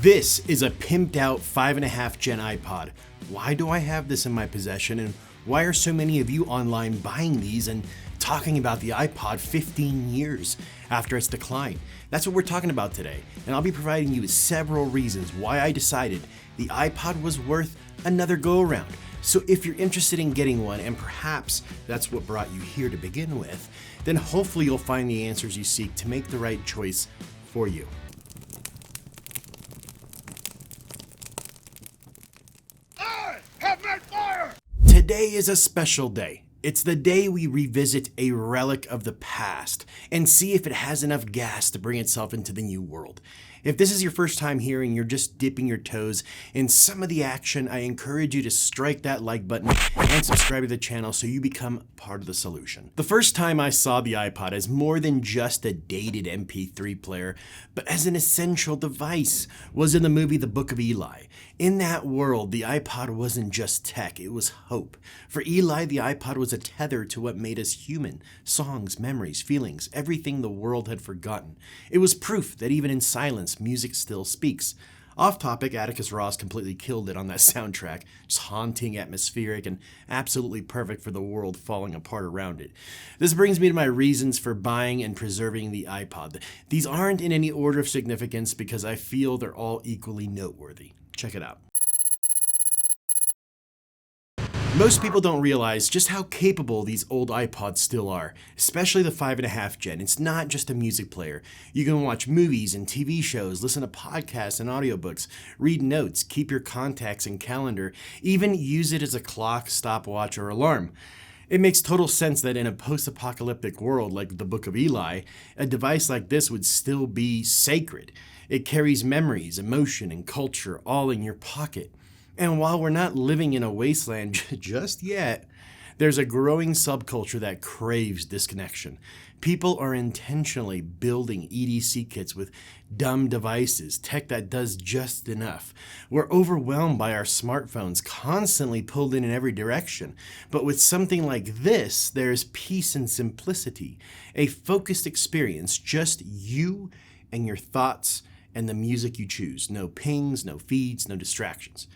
This is a pimped out 5.5 Gen iPod. Why do I have this in my possession, and why are so many of you online buying these and talking about the iPod 15 years after its decline? That's what we're talking about today, and I'll be providing you with several reasons why I decided the iPod was worth another go around. So if you're interested in getting one, and perhaps that's what brought you here to begin with, then hopefully you'll find the answers you seek to make the right choice for you. Today is a special day. It's the day we revisit a relic of the past and see if it has enough gas to bring itself into the new world. If this is your first time here and you're just dipping your toes in some of the action, I encourage you to strike that like button and subscribe to the channel so you become part of the solution. The first time I saw the iPod as more than just a dated MP3 player, but as an essential device, was in the movie The Book of Eli. In that world, the iPod wasn't just tech, it was hope. For Eli, the iPod was a tether to what made us human. Songs, memories, feelings, everything the world had forgotten. It was proof that even in silence, music still speaks. Off topic, Atticus Ross completely killed it on that soundtrack. Just haunting, atmospheric, and absolutely perfect for the world falling apart around it. This brings me to my reasons for buying and preserving the iPod. These aren't in any order of significance because I feel they're all equally noteworthy. Check it out. Most people don't realize just how capable these old iPods still are, especially the 5.5 Gen. It's not just a music player. You can watch movies and TV shows, listen to podcasts and audiobooks, read notes, keep your contacts and calendar, even use it as a clock, stopwatch, or alarm. It makes total sense that in a post-apocalyptic world like the Book of Eli, a device like this would still be sacred. It carries memories, emotion, and culture all in your pocket. And while we're not living in a wasteland just yet, there's a growing subculture that craves disconnection. People are intentionally building EDC kits with dumb devices, tech that does just enough. We're overwhelmed by our smartphones, constantly pulled in every direction. But with something like this, there's peace and simplicity, a focused experience, just you and your thoughts and the music you choose. No pings, no feeds, no distractions.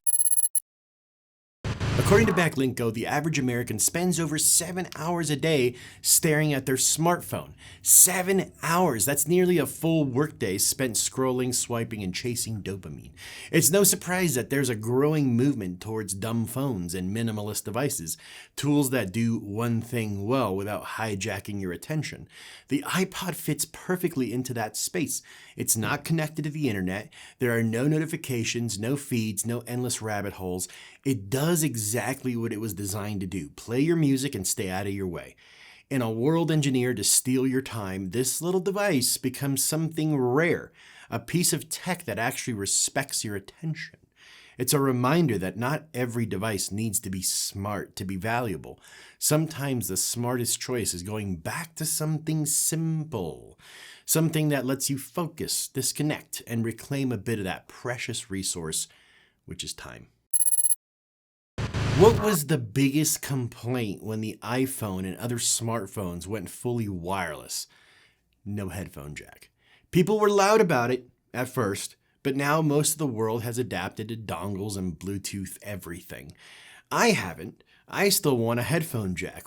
According to Backlinko, the average American spends over 7 hours a day staring at their smartphone. 7 hours! That's nearly a full workday spent scrolling, swiping, and chasing dopamine. It's no surprise that there's a growing movement towards dumb phones and minimalist devices, tools that do one thing well without hijacking your attention. The iPod fits perfectly into that space. It's not connected to the internet, there are no notifications, no feeds, no endless rabbit holes. It does exactly what it was designed to do. Play your music and stay out of your way. In a world engineered to steal your time, this little device becomes something rare, a piece of tech that actually respects your attention. It's a reminder that not every device needs to be smart to be valuable. Sometimes the smartest choice is going back to something simple, something that lets you focus, disconnect, and reclaim a bit of that precious resource, which is time. What was the biggest complaint when the iPhone and other smartphones went fully wireless? No headphone jack. People were loud about it at first, but now most of the world has adapted to dongles and Bluetooth everything. I haven't. I still want a headphone jack.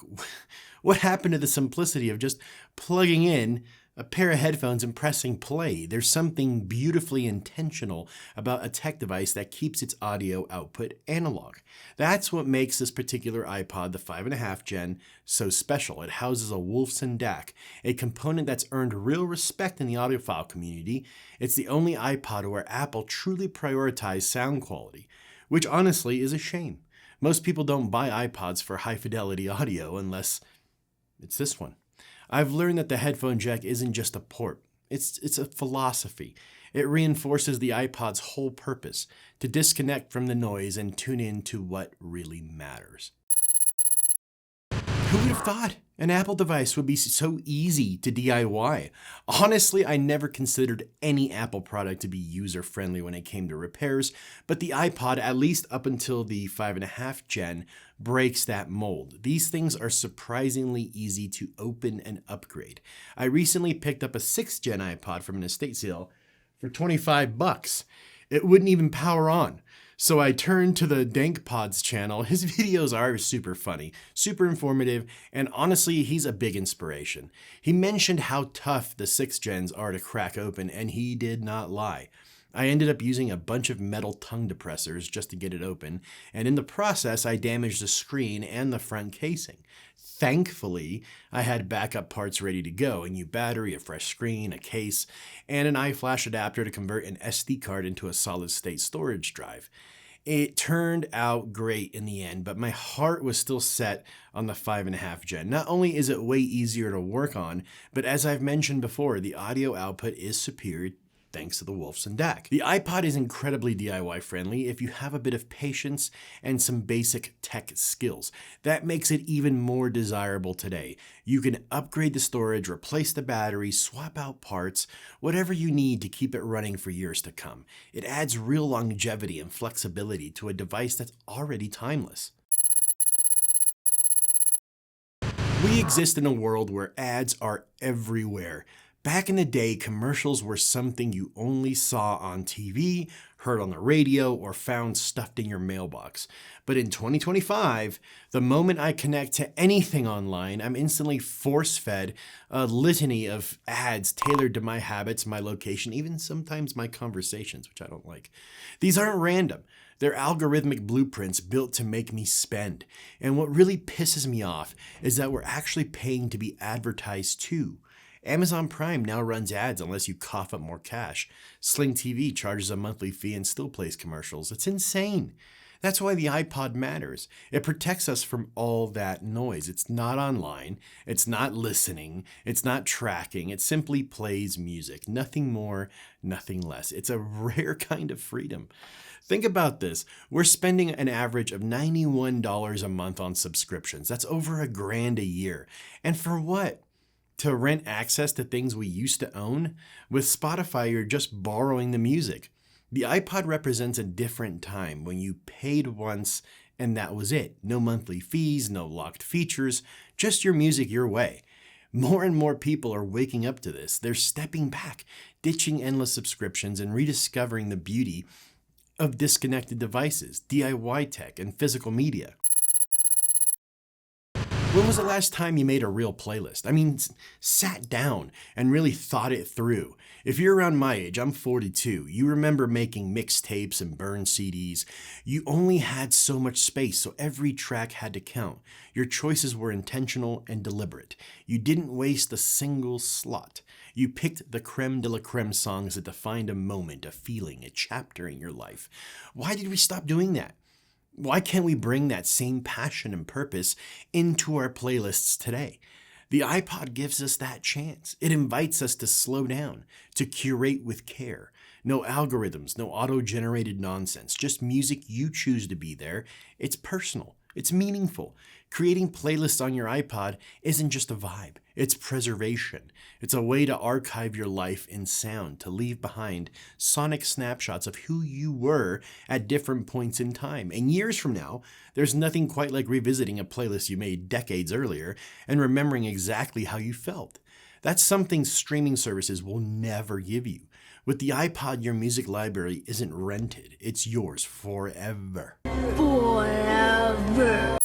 What happened to the simplicity of just plugging in a pair of headphones and pressing play? There's something beautifully intentional about a tech device that keeps its audio output analog. That's what makes this particular iPod, the 5.5 Gen, so special. It houses a Wolfson DAC, a component that's earned real respect in the audiophile community. It's the only iPod where Apple truly prioritized sound quality, which honestly is a shame. Most people don't buy iPods for high-fidelity audio unless it's this one. I've learned that the headphone jack isn't just a port. It's a philosophy. It reinforces the iPod's whole purpose, to disconnect from the noise and tune in to what really matters. Who would have thought an Apple device would be so easy to DIY? Honestly, I never considered any Apple product to be user-friendly when it came to repairs, but the iPod, at least up until the 5.5 Gen, breaks that mold. These things are surprisingly easy to open and upgrade. I recently picked up a 6th Gen iPod from an estate sale for $25. It wouldn't even power on. So I turned to the DankPod's channel. His videos are super funny, super informative, and honestly, he's a big inspiration. He mentioned how tough the 6th gens are to crack open, and he did not lie. I ended up using a bunch of metal tongue depressors just to get it open, and in the process, I damaged the screen and the front casing. Thankfully, I had backup parts ready to go, a new battery, a fresh screen, a case, and an iFlash adapter to convert an SD card into a solid-state storage drive. It turned out great in the end, but my heart was still set on the 5.5 gen. Not only is it way easier to work on, but as I've mentioned before, the audio output is superior thanks to the Wolfson DAC. The iPod is incredibly DIY friendly if you have a bit of patience and some basic tech skills. That makes it even more desirable today. You can upgrade the storage, replace the battery, swap out parts, whatever you need to keep it running for years to come. It adds real longevity and flexibility to a device that's already timeless. We exist in a world where ads are everywhere. Back in the day, commercials were something you only saw on TV, heard on the radio, or found stuffed in your mailbox. But in 2025, the moment I connect to anything online, I'm instantly force-fed a litany of ads tailored to my habits, my location, even sometimes my conversations, which I don't like. These aren't random. They're algorithmic blueprints built to make me spend. And what really pisses me off is that we're actually paying to be advertised to. Amazon Prime now runs ads unless you cough up more cash. Sling TV charges a monthly fee and still plays commercials. It's insane. That's why the iPod matters. It protects us from all that noise. It's not online. It's not listening. It's not tracking. It simply plays music. Nothing more, nothing less. It's a rare kind of freedom. Think about this. We're spending an average of $91 a month on subscriptions. That's over $1,000 a year. And for what? To rent access to things we used to own? With Spotify, you're just borrowing the music. The iPod represents a different time when you paid once and that was it. No monthly fees, no locked features, just your music your way. More and more people are waking up to this. They're stepping back, ditching endless subscriptions and rediscovering the beauty of disconnected devices, DIY tech, and physical media. When was the last time you made a real playlist? I mean, sat down and really thought it through. If you're around my age, I'm 42, you remember making mixtapes and burned CDs. You only had so much space, so every track had to count. Your choices were intentional and deliberate. You didn't waste a single slot. You picked the creme de la creme songs that defined a moment, a feeling, a chapter in your life. Why did we stop doing that? Why can't we bring that same passion and purpose into our playlists today? The iPod gives us that chance. It invites us to slow down, to curate with care. No algorithms, no auto-generated nonsense, just music you choose to be there. It's personal. It's meaningful. Creating playlists on your iPod isn't just a vibe. It's preservation. It's a way to archive your life in sound, to leave behind sonic snapshots of who you were at different points in time. And years from now, there's nothing quite like revisiting a playlist you made decades earlier and remembering exactly how you felt. That's something streaming services will never give you. With the iPod, your music library isn't rented. It's yours forever. Forever.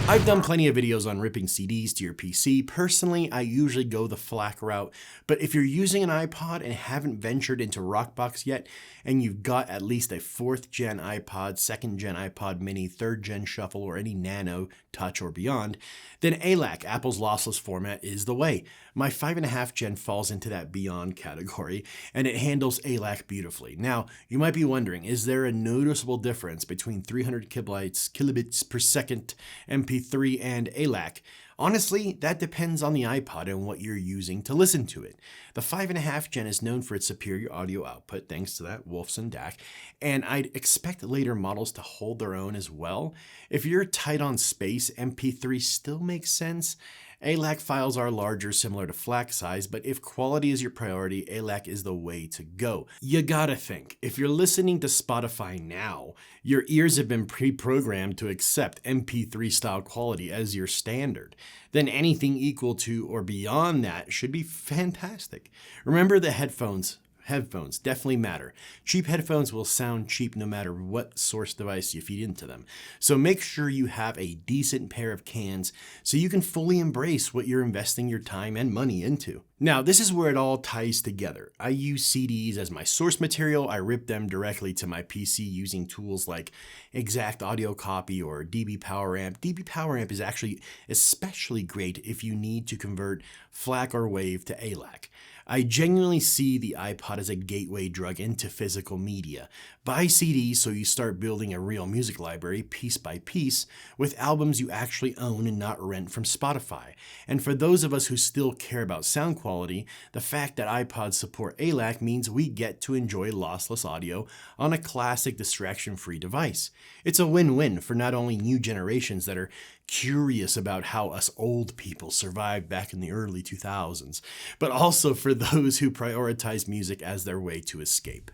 I've done plenty of videos on ripping CDs to your PC. Personally, I usually go the FLAC route, but if you're using an iPod and haven't ventured into Rockbox yet, and you've got at least a 4th gen iPod, 2nd gen iPod mini, 3rd gen Shuffle, or any Nano, Touch, or beyond, then ALAC, Apple's lossless format, is the way. My 5.5 gen falls into that beyond category, and it handles ALAC beautifully. Now, you might be wondering, is there a noticeable difference between 300 kilobits per second MP3 and ALAC? Honestly, that depends on the iPod and what you're using to listen to it. The 5.5 gen is known for its superior audio output thanks to that Wolfson DAC, and I'd expect later models to hold their own as well. If you're tight on space, MP3 still makes sense. ALAC files are larger, similar to FLAC size, but if quality is your priority, ALAC is the way to go. You gotta think, if you're listening to Spotify now, your ears have been pre-programmed to accept MP3 style quality as your standard. Then anything equal to or beyond that should be fantastic. Remember the Headphone headphones definitely matter. Cheap headphones will sound cheap no matter what source device you feed into them. So make sure you have a decent pair of cans so you can fully embrace what you're investing your time and money into. Now, this is where it all ties together. I use CDs as my source material. I rip them directly to my PC using tools like Exact Audio Copy or DB Power Amp. DB Power Amp is actually especially great if you need to convert FLAC or WAV to ALAC. I genuinely see the iPod as a gateway drug into physical media. Buy CDs so you start building a real music library piece by piece with albums you actually own and not rent from Spotify. And for those of us who still care about sound quality, the fact that iPods support ALAC means we get to enjoy lossless audio on a classic distraction-free device. It's a win-win for not only new generations that are curious about how us old people survived back in the early 2000s, but also for those who prioritize music as their way to escape.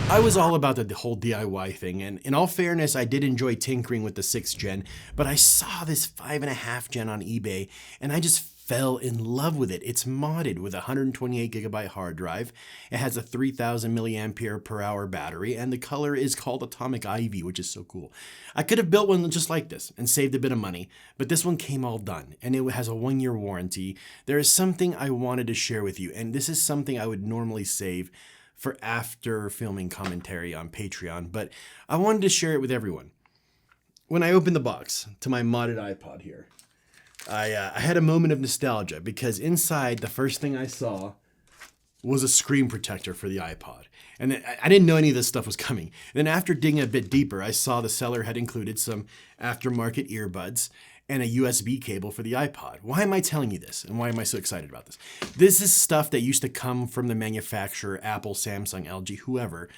I was all about the whole DIY thing, and in all fairness, I did enjoy tinkering with the 6th gen, but I saw this 5.5 gen on eBay, and I just fell in love with it. It's modded with a 128GB hard drive. It has a 3000 milliampere per hour battery, and the color is called Atomic Ivy, which is so cool. I could have built one just like this and saved a bit of money, but this one came all done, and it has a 1-year warranty. There is something I wanted to share with you, and this is something I would normally save for after filming commentary on Patreon, but I wanted to share it with everyone. When I opened the box to my modded iPod here, I had a moment of nostalgia because inside the first thing I saw was a screen protector for the iPod. And I didn't know any of this stuff was coming. And then after digging a bit deeper, I saw the seller had included some aftermarket earbuds and a USB cable for the iPod. Why am I telling you this? And why am I so excited about this? This is stuff that used to come from the manufacturer, Apple, Samsung, LG, whoever.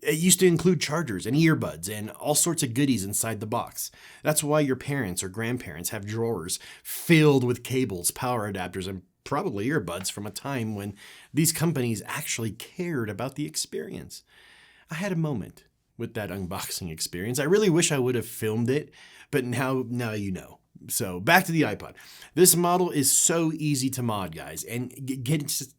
It used to include chargers and earbuds and all sorts of goodies inside the box. That's why your parents or grandparents have drawers filled with cables, power adapters, and probably earbuds from a time when these companies actually cared about the experience. I had a moment with that unboxing experience. I really wish I would have filmed it, but now you know. So back to the iPod. This model is so easy to mod, guys, and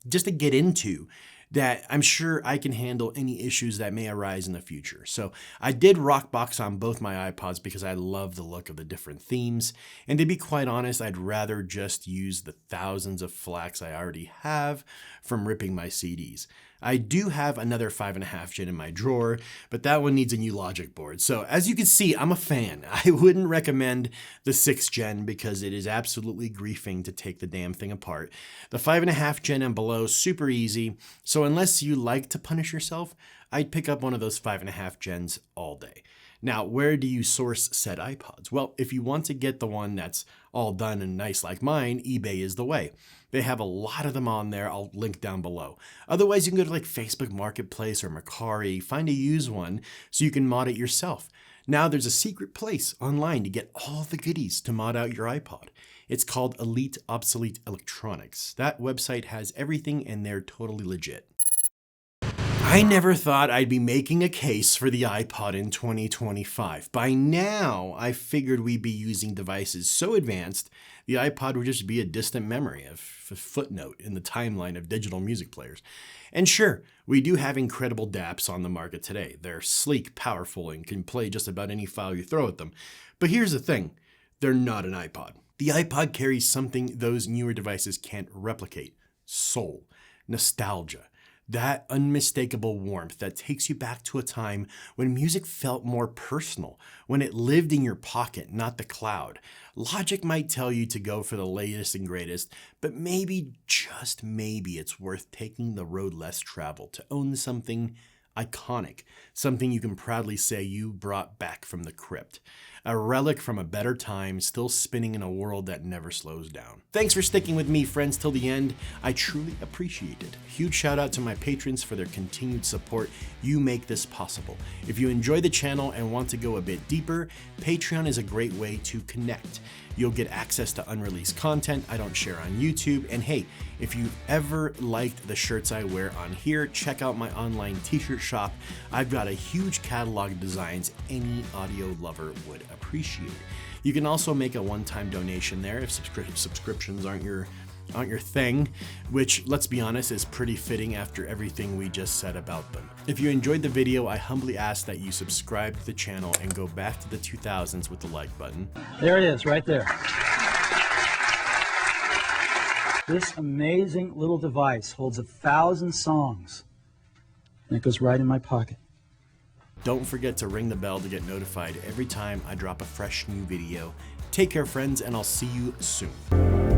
just to get into that I'm sure I can handle any issues that may arise in the future. So I did Rockbox on both my iPods because I love the look of the different themes. And to be quite honest, I'd rather just use the thousands of FLACs I already have from ripping my CDs. I do have another 5.5 gen in my drawer, but that one needs a new logic board. So as you can see, I'm a fan. I wouldn't recommend the 6th gen because it is absolutely griefing to take the damn thing apart. The 5.5 gen and below, super easy. So unless you like to punish yourself, I'd pick up one of those 5.5 gens all day. Now, where do you source said iPods? Well, if you want to get the one that's all done and nice like mine, eBay is the way. They have a lot of them on there. I'll link down below. Otherwise, you can go to like Facebook Marketplace or Mercari, find a used one so you can mod it yourself. Now there's a secret place online to get all the goodies to mod out your iPod. It's called Elite Obsolete Electronics. That website has everything and they're totally legit. I never thought I'd be making a case for the iPod in 2025. By now, I figured we'd be using devices so advanced, the iPod would just be a distant memory, a footnote in the timeline of digital music players. And sure, we do have incredible DAPs on the market today. They're sleek, powerful, and can play just about any file you throw at them. But here's the thing, they're not an iPod. The iPod carries something those newer devices can't replicate: soul, nostalgia. That unmistakable warmth that takes you back to a time when music felt more personal, when it lived in your pocket, not the cloud. Logic might tell you to go for the latest and greatest, but maybe, just maybe, it's worth taking the road less traveled to own something iconic, something you can proudly say you brought back from the crypt. A relic from a better time, still spinning in a world that never slows down. Thanks for sticking with me, friends, till the end. I truly appreciate it. Huge shout out to my patrons for their continued support. You make this possible. If you enjoy the channel and want to go a bit deeper, Patreon is a great way to connect. You'll get access to unreleased content I don't share on YouTube. And hey, if you've ever liked the shirts I wear on here, check out my online t-shirt shop. I've got a huge catalog of designs any audio lover would appreciate. You can also make a one-time donation there if subscriptions aren't your aren't your thing, which, let's be honest, is pretty fitting after everything we just said about them. If you enjoyed the video, I humbly ask that you subscribe to the channel and go back to the 2000s with the like button. There it is, right there. This amazing little device holds 1,000 songs, and it goes right in my pocket. Don't forget to ring the bell to get notified every time I drop a fresh new video. Take care, friends, and I'll see you soon.